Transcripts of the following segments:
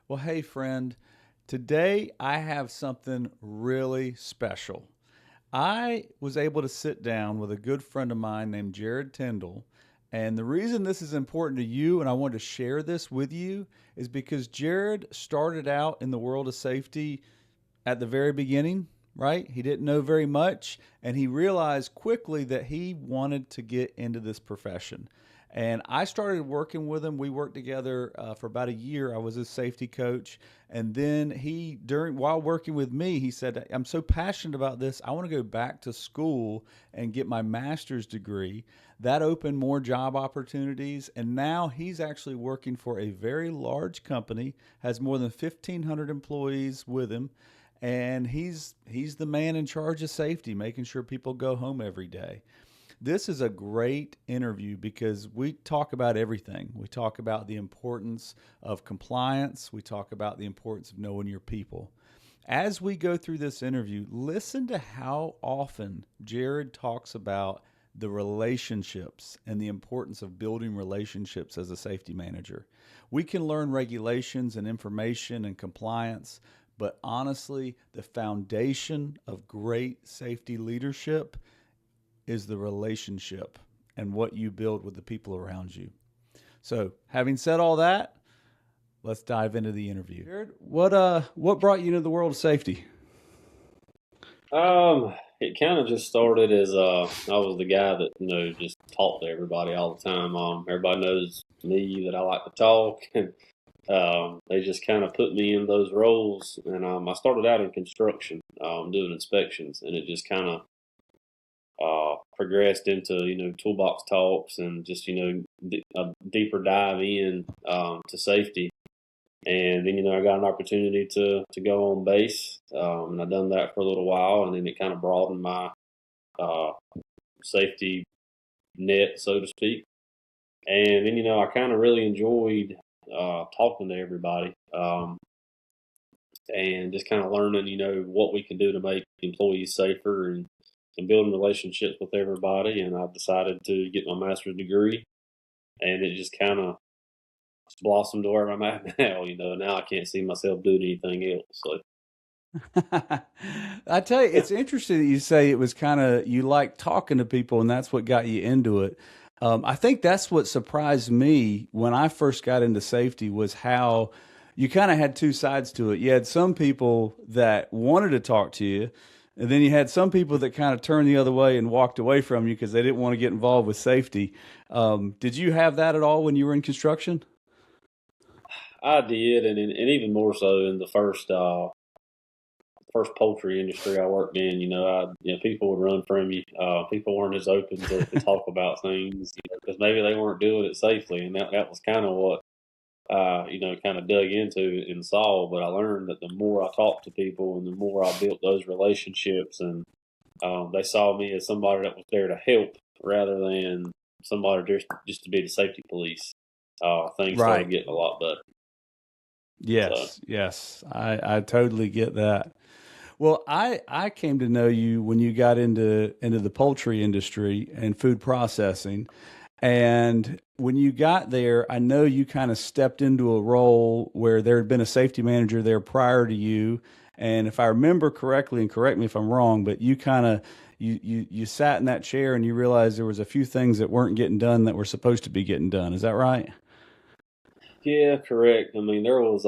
Well, hey, friend, today I have something really special. I was able to sit down with a good friend of mine named Jared Tyndall. And the reason this is important to you and I wanted to share this with you is because Jared started out in the world of safety at the very beginning, right? He didn't know very much, and he realized quickly that he wanted to get into this profession. And I started working with him. We worked together for about a year. I was his safety coach, and then while working with me, he said, "I'm so passionate about this. I want to go back to school and get my master's degree." That opened more job opportunities, and now he's actually working for a very large company, has more than 1,500 employees with him, and he's the man in charge of safety, making sure people go home every day. This is a great interview because we talk about everything. We talk about the importance of compliance. We talk about the importance of knowing your people. As we go through this interview, listen to how often Jared talks about the relationships and the importance of building relationships as a safety manager. We can learn regulations and information and compliance, but honestly, the foundation of great safety leadership is the relationship and what you build with the people around you. So, having said all that, let's dive into the interview. Jared, what brought you into the world of safety? It kind of just started as I was the guy that just talked to everybody all the time. Everybody knows me that I like to talk, and they just kind of put me in those roles. And I started out in construction, doing inspections, and it just kind of progressed into toolbox talks and just a deeper dive in to safety. And then, I got an opportunity to go on base, and I've done that for a little while, and then it kind of broadened my uh, safety net, so to speak. And then, I kind of really enjoyed talking to everybody, and just kind of learning, what we can do to make employees safer and building relationships with everybody. And I decided to get my master's degree, and it just kind of blossomed to where I'm at now. Now I can't see myself doing anything else. So I tell you, it's interesting that you say it was kind of you like talking to people, and that's what got you into it. I think that's what surprised me when I first got into safety was how you kind of had two sides to it. You had some people that wanted to talk to you, and then you had some people that kind of turned the other way and walked away from you because they didn't want to get involved with safety. Did you have that at all when you were in construction? I did, and even more so in the first poultry industry I worked in. People would run from you. People weren't as open to talk about things because maybe they weren't doing it safely, and that was kind of what kind of dug into and saw. But I learned that the more I talked to people and the more I built those relationships, and they saw me as somebody that was there to help rather than somebody just to be the safety police. Things started Right. getting a lot better. So. Yes, yes, I totally get that. Well, I came to know you when you got into the poultry industry and food processing. And when you got there, I know you kind of stepped into a role where there had been a safety manager there prior to you. And if I remember correctly, and correct me if I'm wrong, but you kind of you sat in that chair and you realized there was a few things that weren't getting done that were supposed to be getting done. Is that right? Yeah, correct. I mean, there was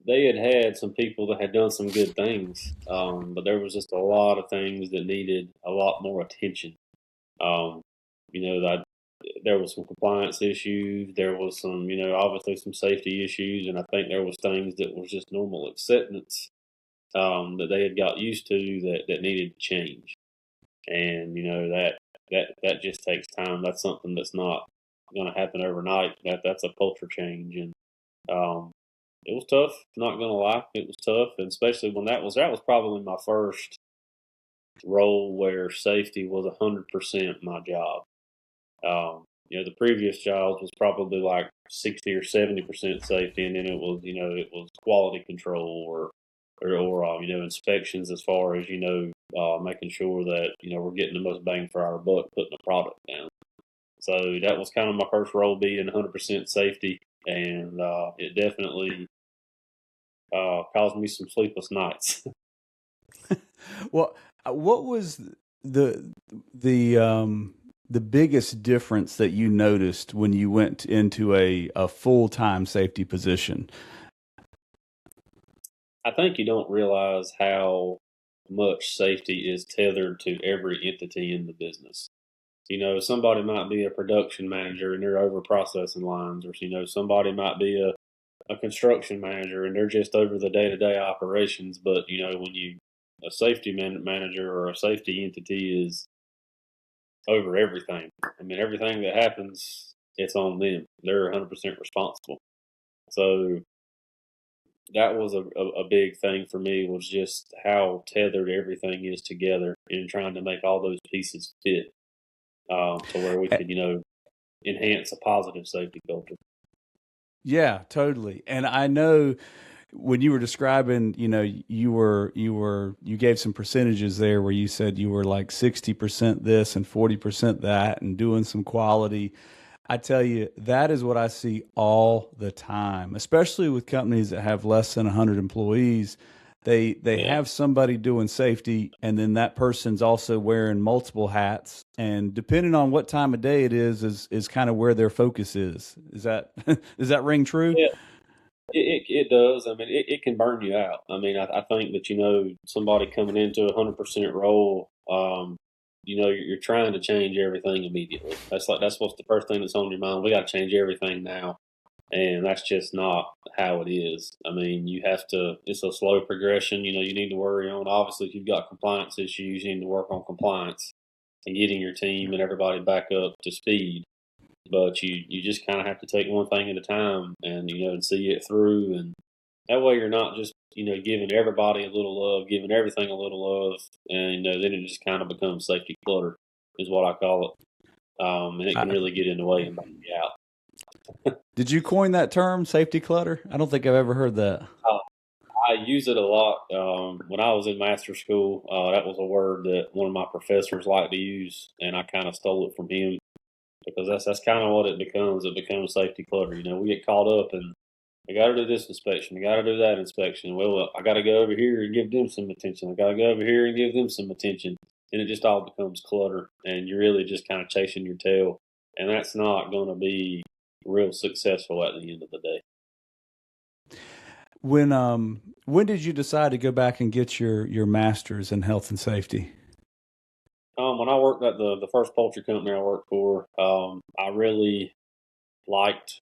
they had some people that had done some good things, but there was just a lot of things that needed a lot more attention. Um, that there was some compliance issues, there was some, obviously some safety issues, and I think there was things that was just normal acceptance that they had got used to that needed to change. And that just takes time. That's something that's not going to happen overnight. That's a culture change, and um, it was tough. Not gonna lie, it was tough, and especially when that was probably my first role where safety was 100% my job. The previous jobs was probably like 60 or 70% safety, and then it was quality control or inspections as far as making sure that we're getting the most bang for our buck putting the product down. So that was kind of my first role being 100% safety, and it definitely caused me some sleepless nights. Well, what was the the biggest difference that you noticed when you went into a full-time safety position? I think you don't realize how much safety is tethered to every entity in the business. Somebody might be a production manager and they're over processing lines, or somebody might be a construction manager and they're just over the day to day operations. But when you a safety manager or a safety entity is over everything. I mean, everything that happens, it's on them. They're 100% responsible. So that was a big thing for me, was just how tethered everything is together and trying to make all those pieces fit, to where we could, enhance a positive safety culture. Yeah, totally. And I know when you were describing, you gave some percentages there where you said you were like 60% this and 40% that and doing some quality. I tell you, that is what I see all the time, especially with companies that have less than 100 employees. They Yeah. have somebody doing safety, and then that person's also wearing multiple hats. And depending on what time of day it is kind of where their focus is. Is that does that ring true? Yeah, it does. I mean, it can burn you out. I mean, I think that, somebody coming into a 100% role, you're trying to change everything immediately. That's what's the first thing that's on your mind. We got to change everything now. And that's just not how it is. I mean, it's a slow progression. You need to worry on, obviously, if you've got compliance issues, you need to work on compliance and getting your team and everybody back up to speed. But you just kind of have to take one thing at a time, and see it through. And that way you're not just, giving everybody a little love, giving everything a little love. And, then it just kind of becomes safety clutter, is what I call it. And it can I, really get in the way and burn you out. did you coin that term, safety clutter? I don't think I've ever heard that. I use it a lot. When I was in master school, that was a word that one of my professors liked to use, and I kind of stole it from him, because that's kind of what it becomes. It becomes safety clutter. We get caught up and we got to do this inspection, we got to do that inspection. Well, I got to go over here and give them some attention. I got to go over here and give them some attention, and it just all becomes clutter, and you're really just kind of chasing your tail, and that's not going to be real successful at the end of the day. When did you decide to go back and get your master's in health and safety? When I worked at the first poultry company I worked for, I really liked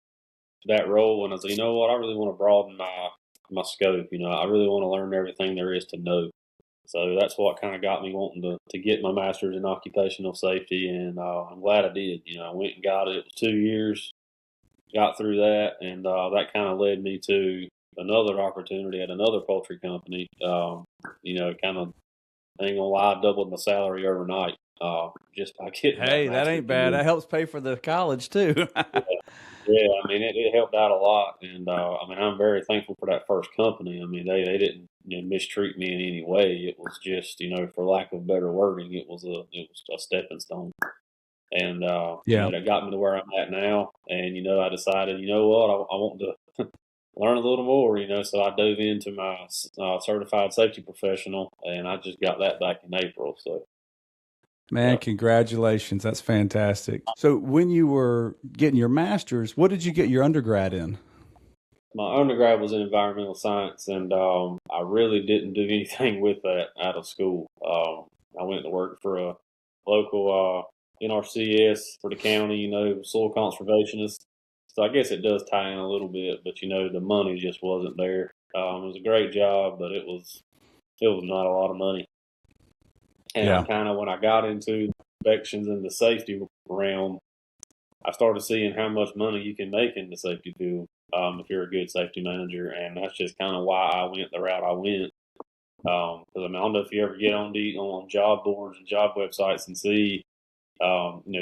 that role, and I said, what, I really want to broaden my scope. I really want to learn everything there is to know. So that's what kind of got me wanting to get my master's in occupational safety, and I'm glad I did. I went and got it. It was 2 years, got through that, and that kind of led me to another opportunity at another poultry company. Kind of, ain't gonna lie, I doubled my salary overnight, just by getting that Hey, that master's ain't bad. degree. That helps pay for the college too. Yeah, yeah. I mean, it helped out a lot, and I mean, I'm very thankful for that first company. I mean, they didn't, mistreat me in any way. It was just, for lack of better wording, it was a stepping stone, and Yeah. that got me to where I'm at now. And I decided, what, I want to learn a little more. So I dove into my certified safety professional, and I just got that back in April. So Man, yeah. congratulations. That's fantastic. So when you were getting your master's, what did you get your undergrad in? My undergrad was in environmental science, and I really didn't do anything with that out of school. I went to work for a local NRCS for the county, soil conservationist. So I guess it does tie in a little bit, but the money just wasn't there. It was a great job, but it was not a lot of money. And I Yeah. kind of, when I got into inspections in the safety realm, I started seeing how much money you can make in the safety field, if you're a good safety manager, and that's just kind of why I went the route I went. Because I mean, I don't know if you ever get on job boards and job websites and see,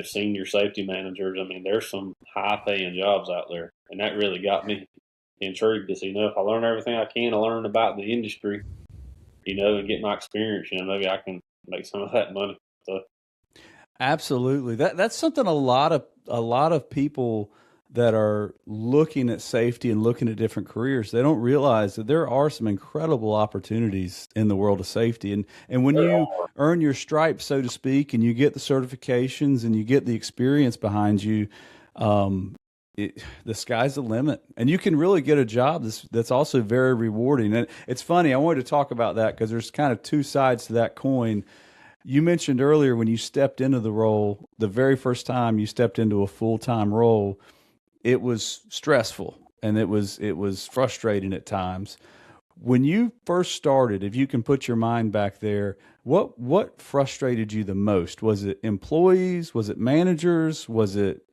senior safety managers. I mean, there's some high paying jobs out there, and that really got me intrigued to see. If I learn everything I can to learn about the industry, and get my experience, maybe I can make some of that money. So Absolutely. That's something a lot of people that are looking at safety and looking at different careers, they don't realize that there are some incredible opportunities in the world of safety. And when There you are. earn your stripes, so to speak, and you get the certifications and you get the experience behind you, um, the sky's the limit, and you can really get a job that's also very rewarding. And it's funny. I wanted to talk about that because there's kind of two sides to that coin. You mentioned earlier when you stepped into the role, the very first time you stepped into a full-time role, it was stressful and it was frustrating at times. When you first started, if you can put your mind back there, what frustrated you the most? Was it employees? Was it managers? Was it,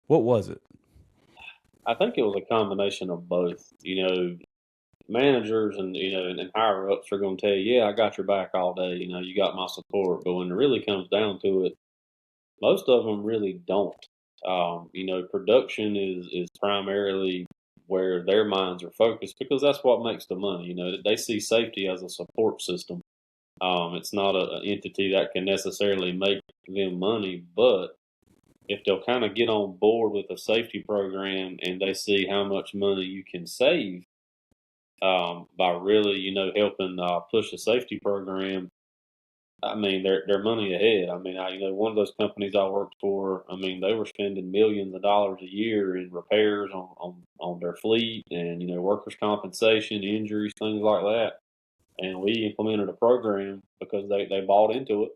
what was it? I think it was a combination of both. Managers and and higher ups are going to tell you, "Yeah, I got your back all day. You got my support." But when it really comes down to it, most of them really don't. Production is primarily where their minds are focused because that's what makes the money. They see safety as a support system. It's not an entity that can necessarily make them money, but if they'll kind of get on board with a safety program and they see how much money you can save by really, helping push a safety program. I mean, they're money ahead. I mean, one of those companies I worked for. I mean, they were spending millions of dollars a year in repairs on their fleet and workers' compensation, injuries, things like that. And we implemented a program because they bought into it,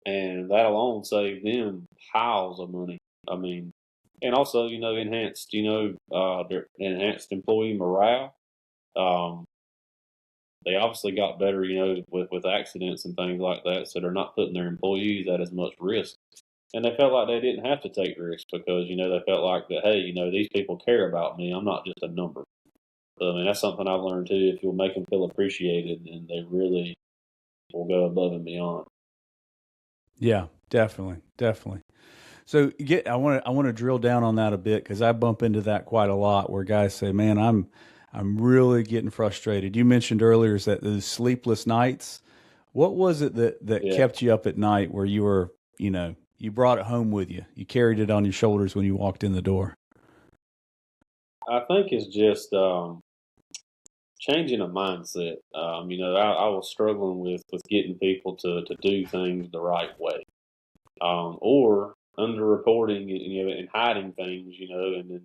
and that alone saved them piles of money. I mean, and also enhanced their enhanced employee morale. Um, they obviously got better, with accidents and things like that, so they're not putting their employees at as much risk. And they felt like they didn't have to take risks because they felt like that. Hey, these people care about me. I'm not just a number. So, I mean, that's something I've learned too. If you'll make them feel appreciated, and they really will go above and beyond. Yeah, definitely, definitely. So I want to drill down on that a bit because I bump into that quite a lot where guys say, "Man, I'm really getting frustrated." You mentioned earlier is that those sleepless nights. What was it that Yeah, kept you up at night where you were, you brought it home with you. You carried it on your shoulders when you walked in the door. I think it's just changing a mindset. I was struggling with getting people to do things the right way, or underreporting and hiding things, and then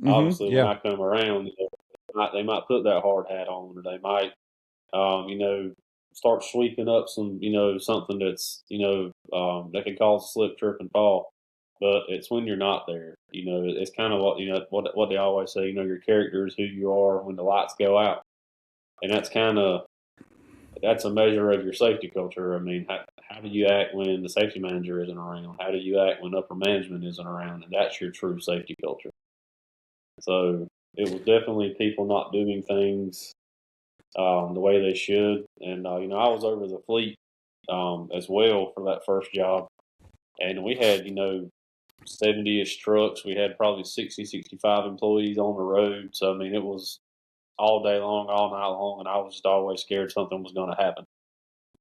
obviously when Yeah. I come around, they might put that hard hat on, or they might, start sweeping up some, something that's, that could cause a slip, trip, and fall. But it's when you're not there. It's kind of what they always say. Your character is who you are when the lights go out, and that's a measure of your safety culture. I mean, how do you act when the safety manager isn't around? How do you act when upper management isn't around? And that's your true safety culture. So it was definitely people not doing things the way they should. And I was over the fleet as well for that first job, and we had 70-ish trucks. We had probably 60, 65 employees on the road. So I mean, it was all day long, all night long, and I was just always scared something was going to happen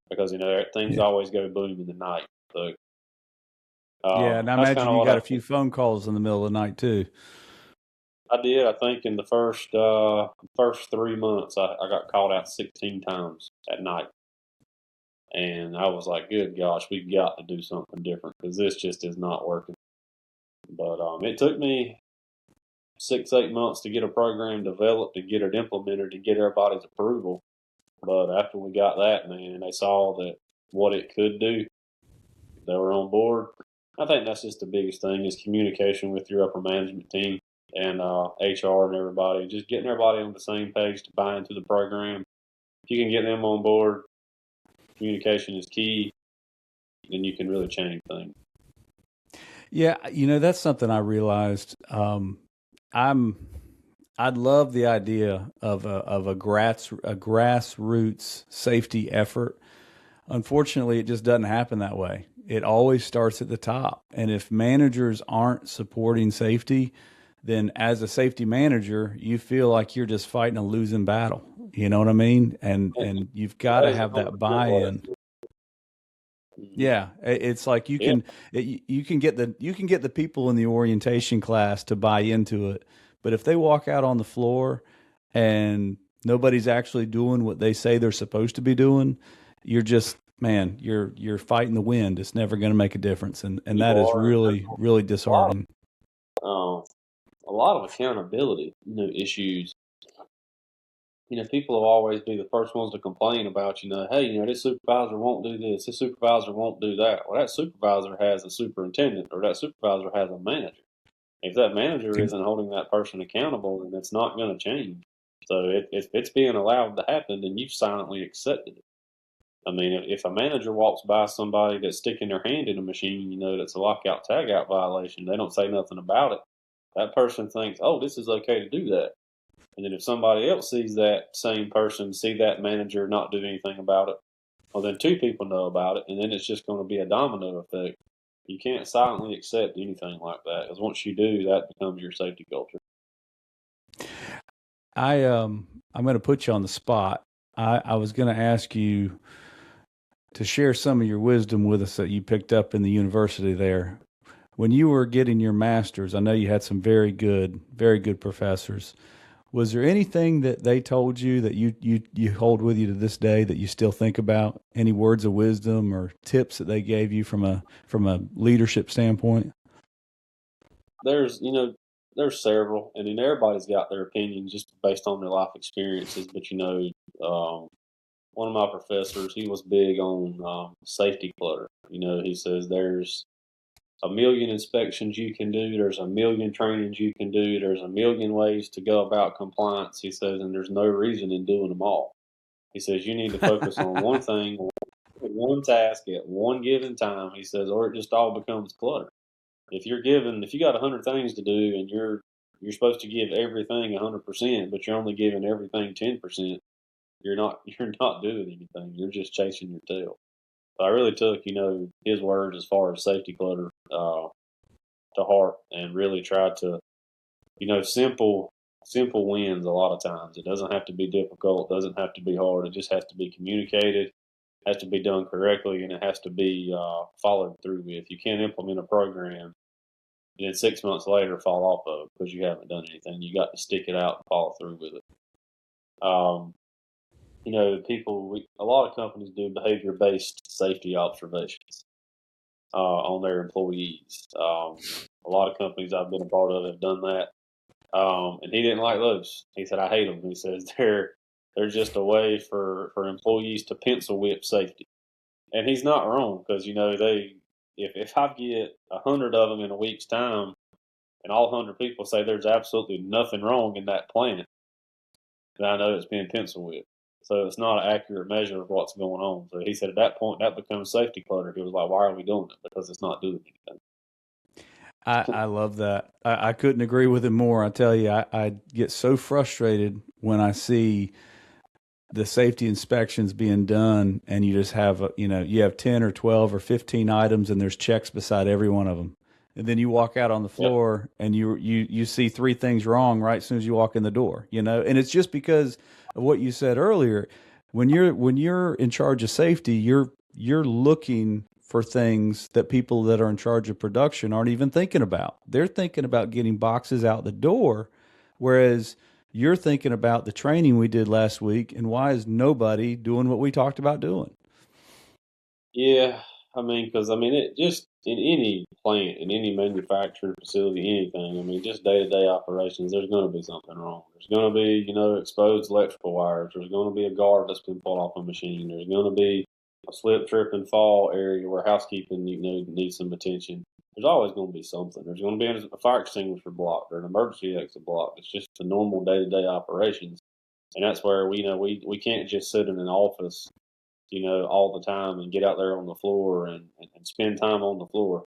because things Yeah. always go boom in the night. So Yeah. And I that's kind imagine of you what got a few phone calls in the middle of the night too. I did. I think in the first 3 months, I got called out 16 times at night, and I was like, "Good gosh, we've got to do something different because this just is not working." But it took me 6, 8 months to get a program developed, to get it implemented, to get everybody's approval. But after we got that, man, they saw that what it could do. They were on board. I think that's just the biggest thing is communication with your upper management team and HR and everybody. Just getting everybody on the same page to buy into the program. If you can get them on board, communication is key. Then you can really change things. Yeah. That's something I realized. I'm, I'd love the idea of a grassroots safety effort. Unfortunately, it just doesn't happen that way. It always starts at the top. And if managers aren't supporting safety, then as a safety manager, you feel like you're just fighting a losing battle. You know what I mean? And you've got That to is have that 100% what buy-in. it Mhm. Yeah, it's like Yeah, you can get the people in the orientation class to buy into it, but if they walk out on the floor and nobody's actually doing what they say they're supposed to be doing, you're just man, you're fighting the wind. It's never going to make a difference, and you that is are. And there's really a lot disheartening. of a lot of accountability, issues. People will always be the first ones to complain about, hey, this supervisor won't do this supervisor won't do that. Well, that supervisor has a superintendent, or that supervisor has a manager. If that manager isn't holding that person accountable, then it's not going to change. So if it's being allowed to happen, then you've silently accepted it. I mean, if a manager walks by somebody that's sticking their hand in a machine, that's a lockout tagout violation, they don't say nothing about it. That person thinks, oh, this is okay to do that. And then if somebody else sees that same person, see that manager not do anything about it, well, then two people know about it, and then it's just going to be a domino effect. You can't silently accept anything like that, because once you do, that becomes your safety culture. I'm going to put you on the spot. I was going to ask you to share some of your wisdom with us that you picked up in the university there. When you were getting your master's, I know you had some very good professors. Was there anything that they told you that you hold with you to this day that you still think about? Any words of wisdom or tips that they gave you from a leadership standpoint? There's, there's several, and then everybody's got their opinions just based on their life experiences. But one of my professors, he was big on safety clutter. He says there's a million inspections you can do. There's a million trainings you can do. There's a million ways to go about compliance. He says, and there's no reason in doing them all. He says you need to focus on one thing, one task at one given time. He says, or it just all becomes clutter. If you got 100 things to do and you're supposed to give everything 100%, but you're only giving everything 10%, you're not doing anything. You're just chasing your tail. So I really took his words as far as safety clutter to heart, and really tried to simple wins a lot of times. It doesn't have to be difficult. It doesn't have to be hard. It just has to be communicated, has to be done correctly, and it has to be followed through with. You can't implement a program and then 6 months later fall off of it because you haven't done anything. You got to stick it out and follow through with it. Um, a lot of companies do behavior-based safety observations on their employees. A lot of companies I've been a part of have done that. And he didn't like those. He said, "I hate them." He says they're just a way for employees to pencil whip safety. And he's not wrong, because if I get 100 of them in a week's time, and all 100 people say there's absolutely nothing wrong in that plant, then I know it's being pencil whipped. So it's not an accurate measure of what's going on. So he said at that point that becomes safety clutter. He was like, "Why are we doing it? Because it's not doing anything." I love that. I couldn't agree with him more. I tell you, I get so frustrated when I see the safety inspections being done and you just have, you have 10 or 12 or 15 items and there's checks beside every one of them. And then you walk out on the Yep. floor and you see three things wrong right as soon as you walk in the door, and it's just because of what you said earlier. When you're in charge of safety, you're looking for things that people that are in charge of production aren't even thinking about. They're thinking about getting boxes out the door, whereas you're thinking about the training we did last week and why is nobody doing what we talked about doing? Yeah, because it just in any plant, in any manufacturing facility, anything. Just day to day operations. There's going to be something wrong. There's going to be exposed electrical wires. There's going to be a guard that's been pulled off a machine. There's going to be a slip, trip, and fall area where housekeeping needs some attention. There's always going to be something. There's going to be a fire extinguisher blocked or an emergency exit blocked. It's just the normal day to day operations, and that's where we can't just sit in an office all the time and get out there on the floor and spend time on the floor.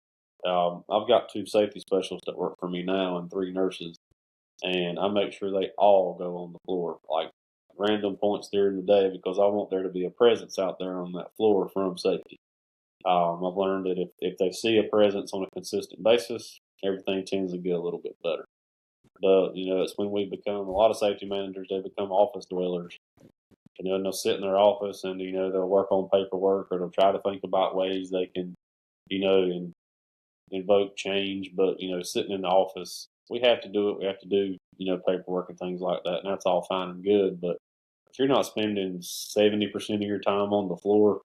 I've got two safety specialists that work for me now and three nurses, and I make sure they all go on the floor, like random points during the day, because I want there to be a presence out there on that floor from safety. I've learned that if they see a presence on a consistent basis, everything tends to get a little bit better. But it's when we become a lot of safety managers, they become office dwellers, And they'll sit in their office and, they'll work on paperwork or they'll try to think about ways they can, and invoke change. But, sitting in the office, we have to do it. We have to do, paperwork and things like that. And that's all fine and good. But if you're not spending 70% of your time on the floor,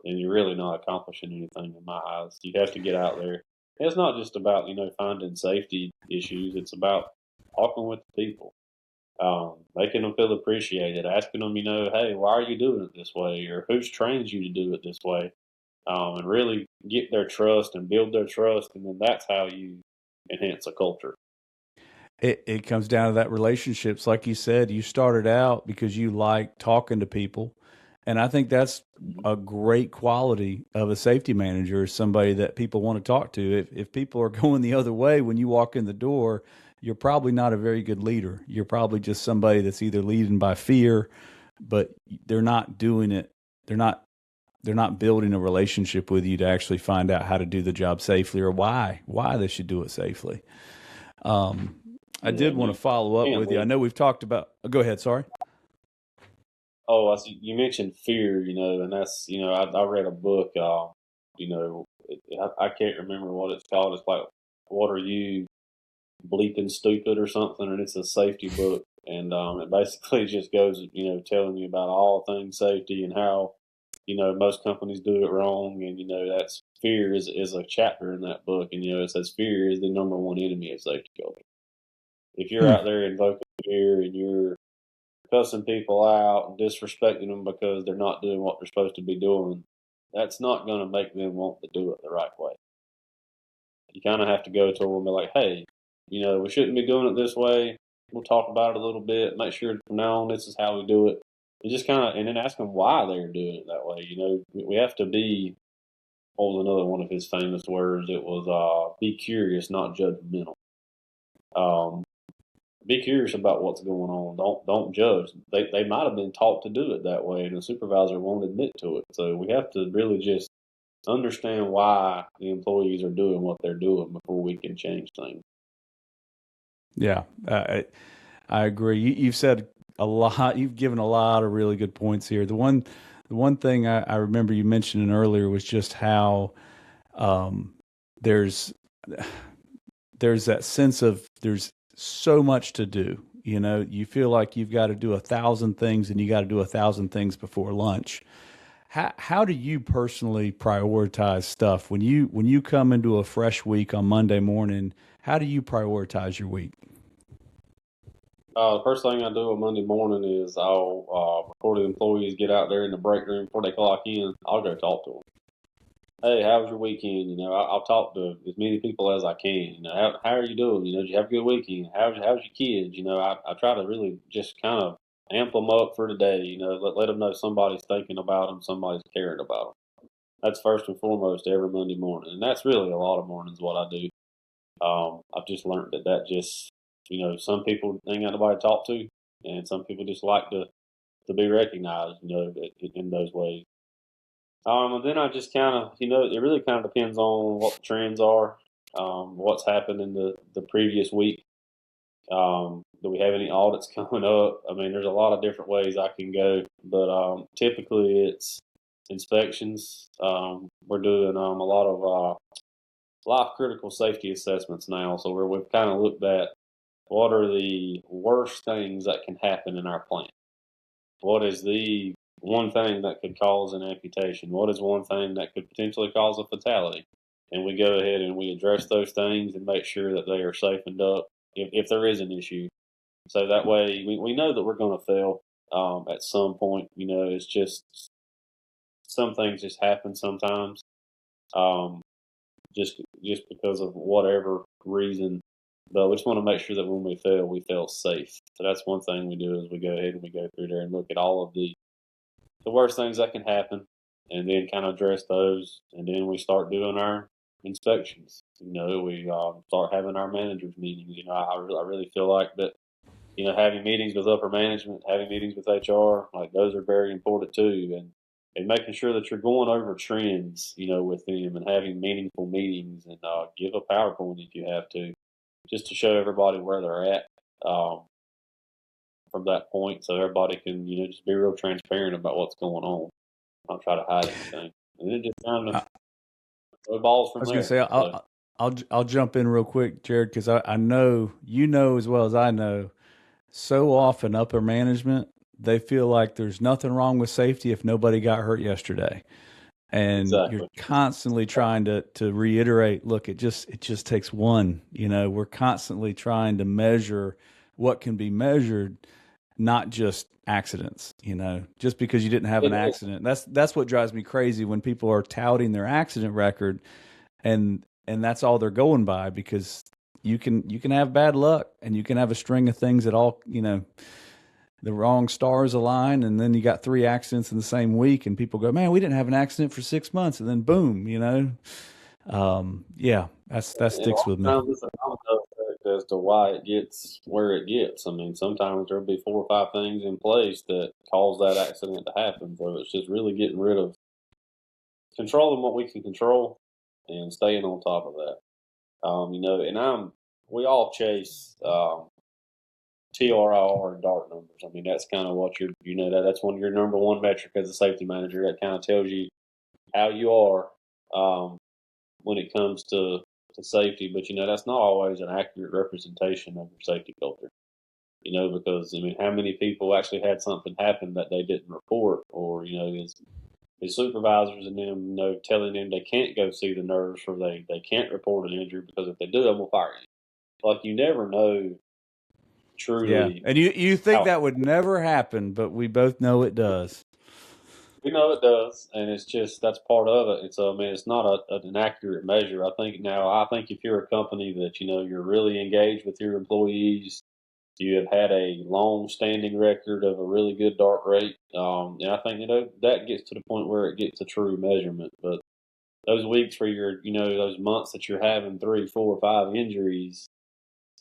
then you're really not accomplishing anything in my eyes. You have to get out there. And it's not just about, finding safety issues. It's about talking with the people, making them feel appreciated, asking them, hey, why are you doing it this way? Or who's trained you to do it this way? And really get their trust and build their trust. And then that's how you enhance a culture. It comes down to that relationships. Like you said, you started out because you like talking to people. And I think that's a great quality of a safety manager, is somebody that people want to talk to. If people are going the other way when you walk in the door, you're probably not a very good leader. You're probably just somebody that's either leading by fear, but they're not doing it. They're not building a relationship with you to actually find out how to do the job safely, or why they should do it safely. Um, I Yeah, did want to follow up can't with you. I lead. know we've talked about. Go ahead. Sorry. Oh, I see. You mentioned fear, and that's, I read a book, I can't remember what it's called. It's like, What Are You Bleeping Stupid or something? And it's a safety book. And it basically just goes, telling you about all things safety and how, most companies do it wrong. And, that's fear is a chapter in that book. And, it says fear is the number one enemy of safety culture. If you're Hmm. out there invoking fear and you're cussing people out and disrespecting them because they're not doing what they're supposed to be doing, that's not going to make them want to do it the right way. You kind of have to go to them and be like, hey, we shouldn't be doing it this way. We'll talk about it a little bit. Make sure from now on this is how we do it. And just kind of, and then ask them why they're doing it that way. We have to be. What was another one of his famous words? It was, be curious, not judgmental. Um, be curious about what's going on. Don't judge. They might have been taught to do it that way, and the supervisor won't admit to it. So we have to really just understand why the employees are doing what they're doing before we can change things. Yeah, I agree. You've said a lot. You've given a lot of really good points here. The one thing I remember you mentioning earlier was just how um, there's there's that sense of there's so much to do. You feel like you've got to do 1,000 things, and you got to do 1,000 things before lunch. How do you personally prioritize stuff when you come into a fresh week on Monday morning? How do you prioritize your week? The first thing I do on Monday morning is before the employees get out there in the break room before they clock in, I'll go talk to them. Hey, how was your weekend? I'll talk to as many people as I can. How are you doing? Did you have a good weekend? How's your kids? I try to really just kind of amp them up for the day. Let them know somebody's thinking about them, somebody's caring about them. That's first and foremost every Monday morning, and that's really a lot of mornings what I do. I've just learned that just, some people ain't got nobody to talk to, and some people just like to be recognized, in those ways. And then I just kind of, it really kind of depends on what the trends are, what's happened in the previous week. Do we have any audits coming up? I mean, there's a lot of different ways I can go, but typically it's inspections. We're doing a lot of life critical safety assessments now, so we've kind of looked at what are the worst things that can happen in our plant. What is the one thing that could cause an amputation? What is one thing that could potentially cause a fatality? And we go ahead and we address those things and make sure that they are safened up if there is an issue. So that way we know that we're going to fail at some point. It's just some things just happen sometimes, um, just because of whatever reason. But we just want to make sure that when we fail safe. So that's one thing we do is we go ahead and we go through there and look at all of the worst things that can happen, and then kind of address those, and then we start doing our inspections. We start having our managers meetings. I really feel like that. Having meetings with upper management, having meetings with HR, like those are very important too, and making sure that you're going over trends, with them, and having meaningful meetings, and give a PowerPoint if you have to, just to show everybody where they're at. Um, from that point, so everybody can just be real transparent about what's going on. Not try to hide anything, and then just kind of I, throw balls I from was going to there. say, So I'll jump in real quick, Jared, because I know you know as well as I know. So often, upper management, they feel like there's nothing wrong with safety if nobody got hurt yesterday, and you're exactly, constantly trying to reiterate, look, it just takes one. We're constantly trying to measure what can be measured, not just accidents. Just because you didn't have an it is. accident, that's what drives me crazy when people are touting their accident record, and that's all they're going by, because you can have bad luck, and you can have a string of things that all, the wrong stars align, and then you got three accidents in the same week, and people go, man, we didn't have an accident for 6 months, and then boom. Yeah, that And a sticks lot with of me. times it's a domino effect as to why it gets where it gets. I mean, sometimes there'll be 4 or 5 things in place that cause that accident to happen. So it's just really getting rid of controlling what we can control and staying on top of that. And we all chase TRIR and DART numbers. I mean, that's kind of what that's one of your number one metric as a safety manager. That kind of tells you how you are um, when it comes to safety. But that's not always an accurate representation of your safety culture. Because I mean, how many people actually had something happen that they didn't report, or his supervisors and them, telling them they can't go see the nurse, or they can't report an injury because if they do, they will fire you. Like, you never know Yeah, truly and you think how. that would never happen, but we both know it does. We know it does, and it's just that's part of it. I mean, it's not an accurate measure. I think if you're a company that you're really engaged with your employees, you have had a long-standing record of a really good DART rate. And I think that gets to the point where it gets a true measurement. But those weeks where those months that you're having 3, 4, 5 injuries,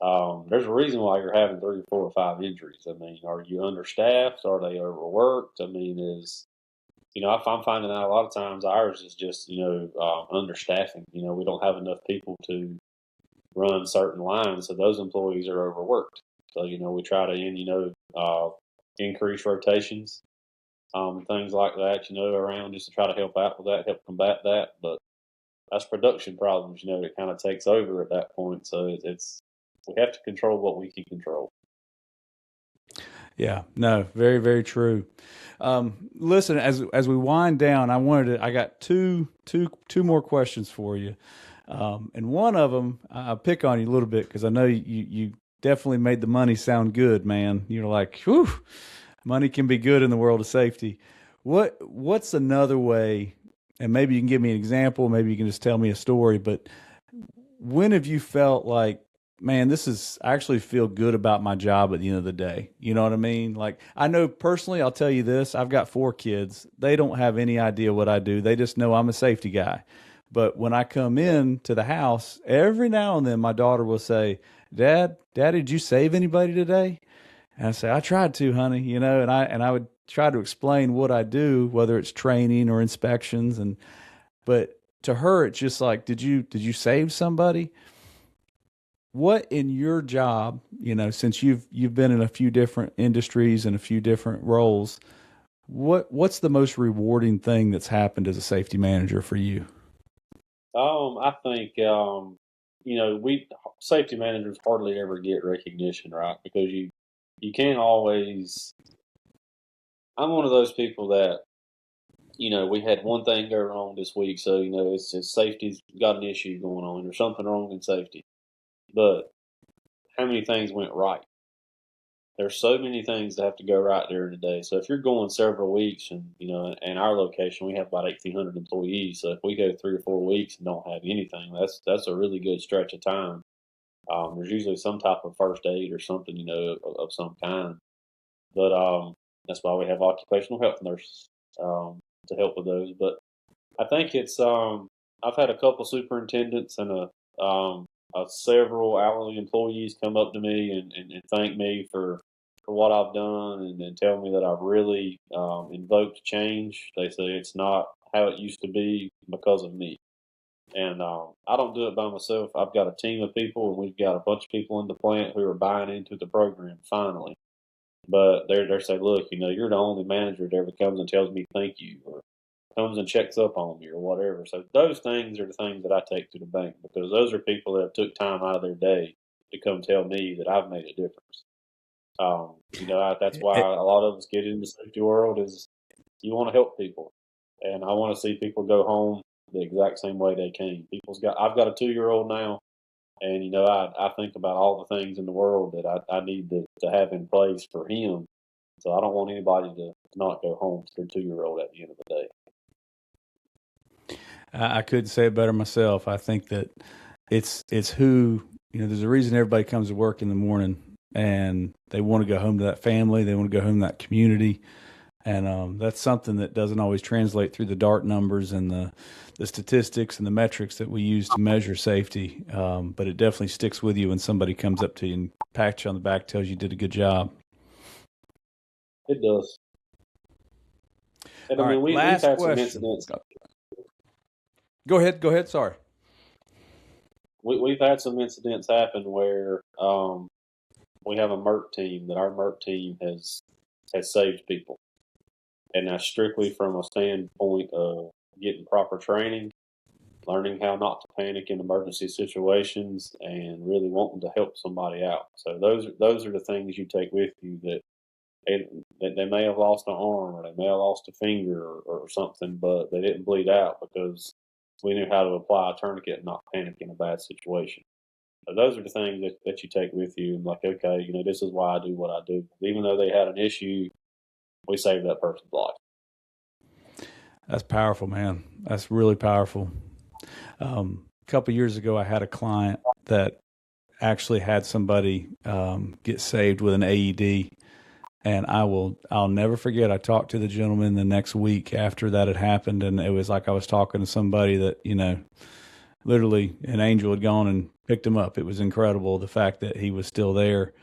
there's a reason why you're having 3, 4, 5 injuries. I mean, are you understaffed? Are they overworked? I mean, I'm finding out a lot of times ours is just, understaffing. We don't have enough people to run certain lines, so those employees are overworked. So, we try to, increase rotations, things like that, around just to try to help out with that, help combat that. But that's production problems, that kind of takes over at that point. So we have to control what we can control. Yeah, no, very, very true. Listen, as we wind down, I got two more questions for you, and one of them I'll pick on you a little bit because I know you definitely made the money sound good, man. You're like, whew, money can be good in the world of safety. What's another way? And maybe you can give me an example. Maybe you can just tell me a story. But when have you felt like, man, I actually feel good about my job at the end of the day? You know what I mean? Like, I know personally, I'll tell you this, I've got 4 kids. They don't have any idea what I do. They just know I'm a safety guy. But when I come in to the house, every now and then my daughter will say, Daddy, did you save anybody today? And I say, I tried to, honey, and I would try to explain what I do, whether it's training or inspections. But to her, it's just like, did you save somebody? What in your job, since you've been in a few different industries and a few different roles, what's the most rewarding thing that's happened as a safety manager for you? I think, we safety managers hardly ever get recognition, right? Because you can't always. I'm one of those people that we had one thing go wrong this week, so it's just safety's got an issue going on. There's something wrong in safety, but how many things went right? There's so many things that have to go right during the day. So if you're going several weeks, and in our location we have about 1,800 employees, so if we go 3 or 4 weeks and don't have anything, that's a really good stretch of time. There's usually some type of first aid or something, of some kind. But that's why we have occupational health nurses to help with those. But I think it's I've had a couple superintendents and several hourly employees come up to me and thank me for what I've done, and tell me that I've really invoked change. They say it's not how it used to be because of me. And I don't do it by myself. I've got a team of people, and we've got a bunch of people in the plant who are buying into the program finally. But they're saying, look, you're the only manager that ever comes and tells me thank you, or comes and checks up on me, or whatever. So those things are the things that I take to the bank, because those are people that have took time out of their day to come tell me that I've made a difference. That's why a lot of us get into the safety world, is you want to help people, and I want to see people go home the exact same way they came. I've got a 2-year-old now, and I think about all the things in the world that I need to have in place for him. So I don't want anybody to not go home to their 2-year-old at the end of the day. I couldn't say it better myself. I think that it's who, there's a reason everybody comes to work in the morning, and they want to go home to that family. They want to go home to that community. And that's something that doesn't always translate through the DART numbers and the statistics and the metrics that we use to measure safety. But it definitely sticks with you when somebody comes up to you and pats you on the back, tells you did a good job. It does. And All right, we've last had question. some incidents. Go ahead. Sorry. We've had some incidents happen where we have a MERT team, that our MERT team has saved people. And that's strictly from a standpoint of getting proper training, learning how not to panic in emergency situations, and really wanting to help somebody out. So those are the things you take with you, that they may have lost an arm, or they may have lost a finger, or something, but they didn't bleed out because we knew how to apply a tourniquet and not panic in a bad situation. So those are the things that you take with you, and like, okay, this is why I do what I do. Even though they had an issue, we saved that person's life. That's powerful, man. That's really powerful. A couple of years ago, I had a client that actually had somebody get saved with an AED, and I'll never forget. I talked to the gentleman the next week after that had happened, and it was like I was talking to somebody that, literally an angel had gone and picked him up. It was incredible, the fact that he was still there.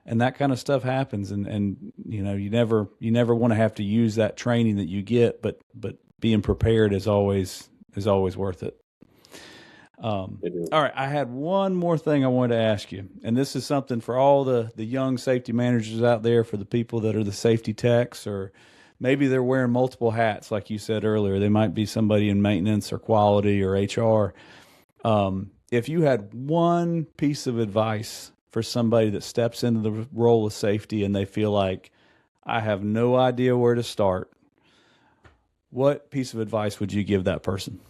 And that kind of stuff happens, and you never want to have to use that training that you get, but being prepared is always worth it. All right, I had one more thing I wanted to ask you, and this is something for all the young safety managers out there, for the people that are the safety techs, or maybe they're wearing multiple hats, like you said earlier. They might be somebody in maintenance or quality or HR. If you had one piece of advice for somebody that steps into the role of safety and they feel like, I have no idea where to start, what piece of advice would you give that person?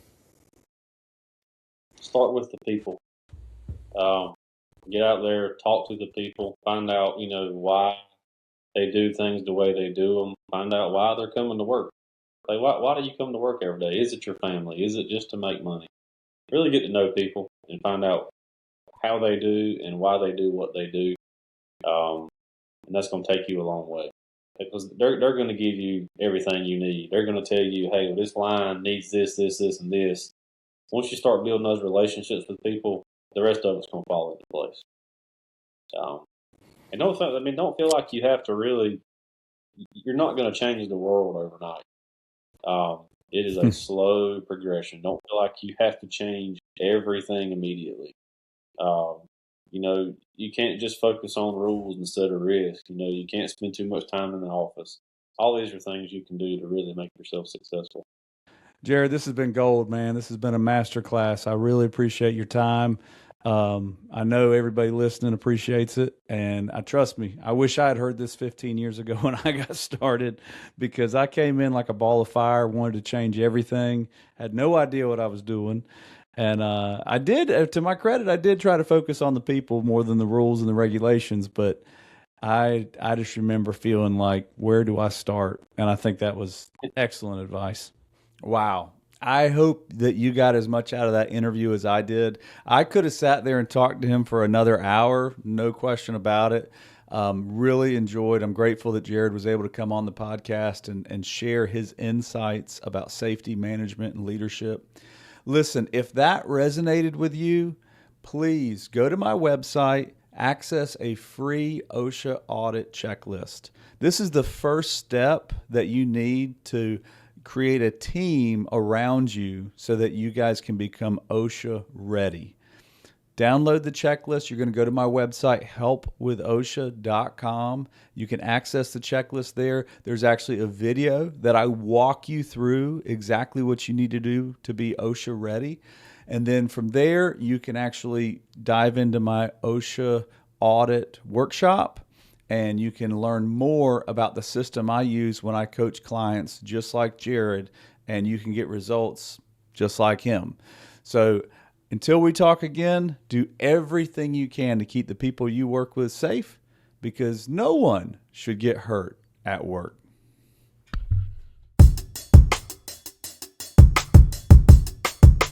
Start with the people. Get out there, talk to the people, find out, why they do things the way they do them, find out why they're coming to work. Like, why do you come to work every day? Is it your family? Is it just to make money? Really get to know people and find out how they do and why they do what they do. And that's going to take you a long way, because they're going to give you everything you need. They're going to tell you, hey, well, this line needs this, this, this, and this. Once you start building those relationships with people, the rest of it's going to fall into place. And don't feel like you have to really. You're not going to change the world overnight. It is a slow progression. Don't feel like you have to change everything immediately. You can't just focus on rules instead of risk. You can't spend too much time in the office. All these are things you can do to really make yourself successful. Jared, this has been gold, man. This has been a master class. I really appreciate your time. I know everybody listening appreciates it, and trust me, I wish I had heard this 15 years ago when I got started, because I came in like a ball of fire, wanted to change everything, had no idea what I was doing. And I did, to my credit, I did try to focus on the people more than the rules and the regulations, but I just remember feeling like, where do I start? And I think that was excellent advice. Wow. I hope that you got as much out of that interview as I did. I could have sat there and talked to him for another hour, no question about it. Really enjoyed. I'm grateful that Jared was able to come on the podcast and share his insights about safety management and leadership. Listen, if that resonated with you, please go to my website, access a free OSHA audit checklist. This is the first step that you need to create a team around you so that you guys can become OSHA ready. Download the checklist. You're going to go to my website, helpwithosha.com. You can access the checklist there. There's actually a video that I walk you through exactly what you need to do to be OSHA ready. And then from there, you can actually dive into my OSHA audit workshop, and you can learn more about the system I use when I coach clients just like Jared, and you can get results just like him. So until we talk again, do everything you can to keep the people you work with safe, because no one should get hurt at work.